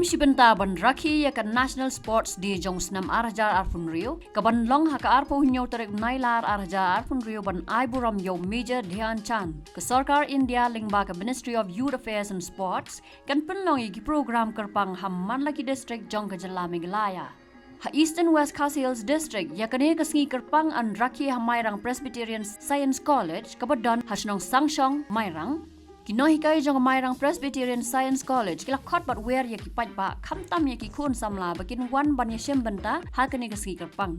Shibenta ban rakhi ya kan National Sports Day jong snam arjar arfun rio kaban long haka arpo hunyo terek nailar arjar arfun rio ban aiburam yo Major Dhyan Chand ke Sarkar India lingba ke Ministry of Youth Affairs and Sports kan penlong igi program kerpang hamman lagi district jong ke Jela Meghalaya. Ha Eastern West Khasi Hills District ya kene kesengi kerpang an rakhi hamairang Presbyterian Science College kabadan hasnong sangshong mairang Kinohi kai jong mairang Presbyterian Science College kila khot bat wer ya ki pat ba khamtam ya ki khun samla bakin wan ban ya shem banta ha kani ka ski kerpang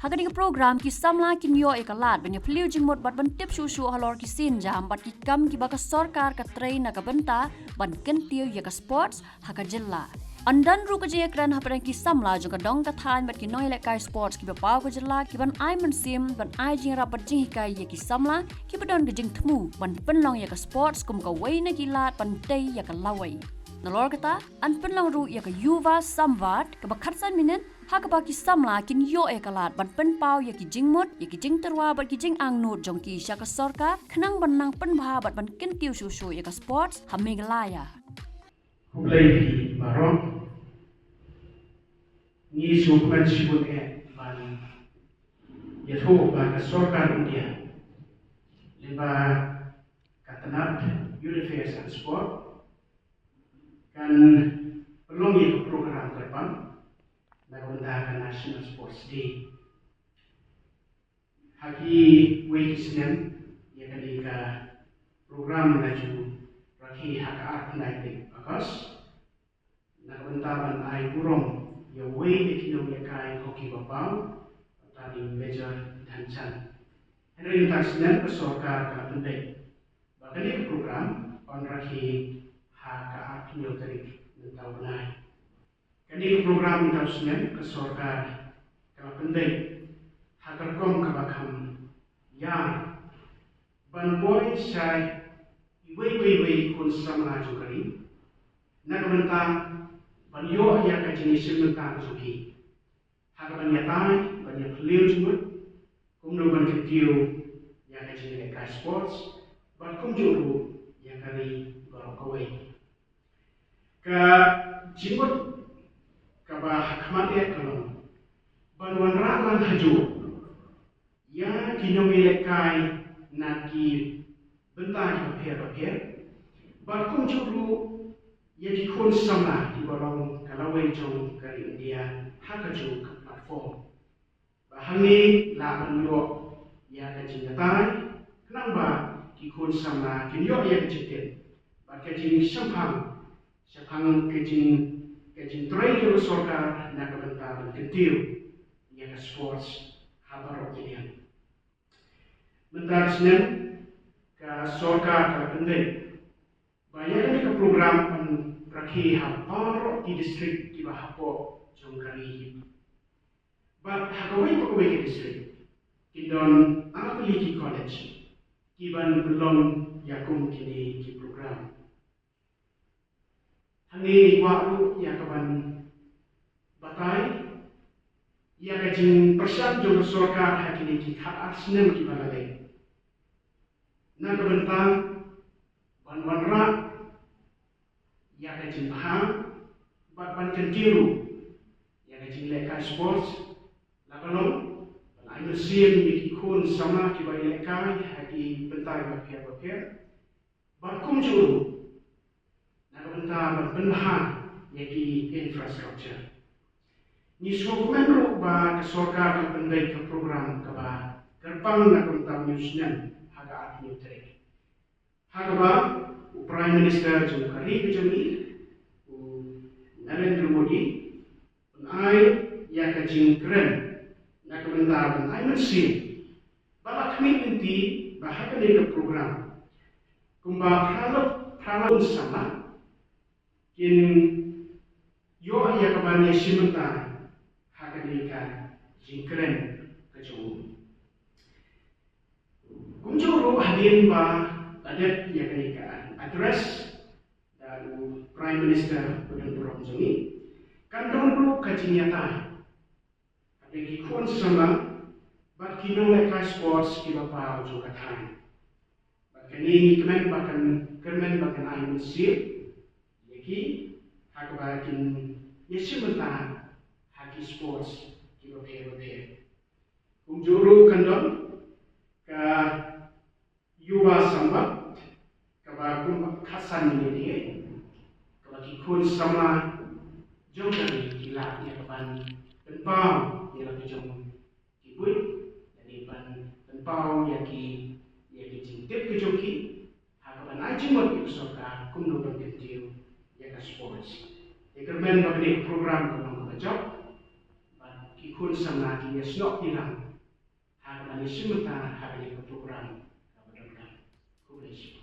ha kani ka program ki samla kin yo ekalat ban ya phliu jingmot bat ban tip shu halor ki sin jam bat ki kam ki ba ka sarkar ka train na ka banta ban ken tiu ya ka sports ha ka jilla Andan ru kerja kran haperan ki samla juga dong ka than bat ki noi lek kai sports ki bapau ko jela ki ban ai man sim ban ai jing rapat jing kai ya ki samla ki badon ke jing thmu ban penlong ya ka sports kum ka wei na ki lat ban tei ya ka lawai nalor kata an penlong ru ya ka yuva samvat ka bakhatsan minen ha ka ba ki samla kin yo e ka lat ban pen pau ya ki jing mot ya ki jing terwa bat ki jing ang nut jong ki sha ka sarkar khnang ban nang pen bha bat ban kin tiu shu ya ka sports ha Meghalaya Hublai barom ni sukuman sibun ban yatho ba ka sarkar India limba katanat youth affairs and sport kan belum itu program terbang nagunda National Sports Day hagi weekend ya kadika program laju rakhi hak art night Akas nagbantaban ay burong yung way na kinumlekay hoki babaw at ating Major Dhyan Chand. Henry yung taksinan pa sarkar ka tunday. Baka ni program on rakhi haka art military ng taunay. Kani program ng taksinan ka sarkar ka tunday. Hakarkom kabakam yang banboy siya iway kun sama jukari. Nagmentang banyo ya ka jenis mentang suki hak banyatai banyak phliu jumut kumno ban ketiu ya ka jenis ka sports ban kumjuru ya kari barokawai ka jimut ka ba hakmat ya kalon banwan raman haju ya kinongi lekai naki bentang papier ban kumjuru Yadi kun sama di balong kalawai jong kari India hakaju ke platform. Bahangi laban yo ya kajingatai kenapa di kun sama kinyo ya kajitin. Bakajin sampang kajin tray yo sarkar na kabanta kentiu ya ka sports habarok jinian. Bentar senen ka sarkar ka pendek. Banyak ke program rakhi haparo di distrik di bahapo jongkari. But hakawai pakawai ke distrik. Kidon Apaliki College. Kiban belum yakum kini ki program. Hani waru yakaban batai. Ya kajing persan jong sarkar hakini ki hak asnem ki balai. Nagabentang banwanra ya kajin paham ban kentiru ya kajin lekai sports lakalong ai mesin ki kun sama ki bai lekai haki bentai bakia ban kumjuru na bentar ban penhan ya ki infrastructure ni dokumen ba ke sarkar ka pendai ke program ka ba kerpang na kuntam newsnen haga at new trek haga ba Prime Minister Jumkari Kejami Narendra Modi Penai ya kajing keren na kementar penai mesin balak commitmenti bahagian dari program kumba pralap sama kin yo ya kabanya simenta hakadika jing keren kejung kumjuru hadin ba adat ya kanika address dan Prime Minister Narendra Modi kan dulu kajinyata ada kikun sama bat kinong lekai sports ki bapa juga thang bat kani kemen bahkan ai mesir yaki hakabakin yesimenta haki sports kibabe. Kung juru kandon ka yuwa samba kaba kum khasan ni dia kaba kikun sama jongari kilap ni kaban tempau ni lagi jong kibut jadi ban tempau yaki cintip ke joki hakaban ajimot ibusoka kum no pentiu yaka sports ikermen bagni program ko bajok ban kikun sama ki yesnok hilang hakaban isimata habili ko program kabadon kulis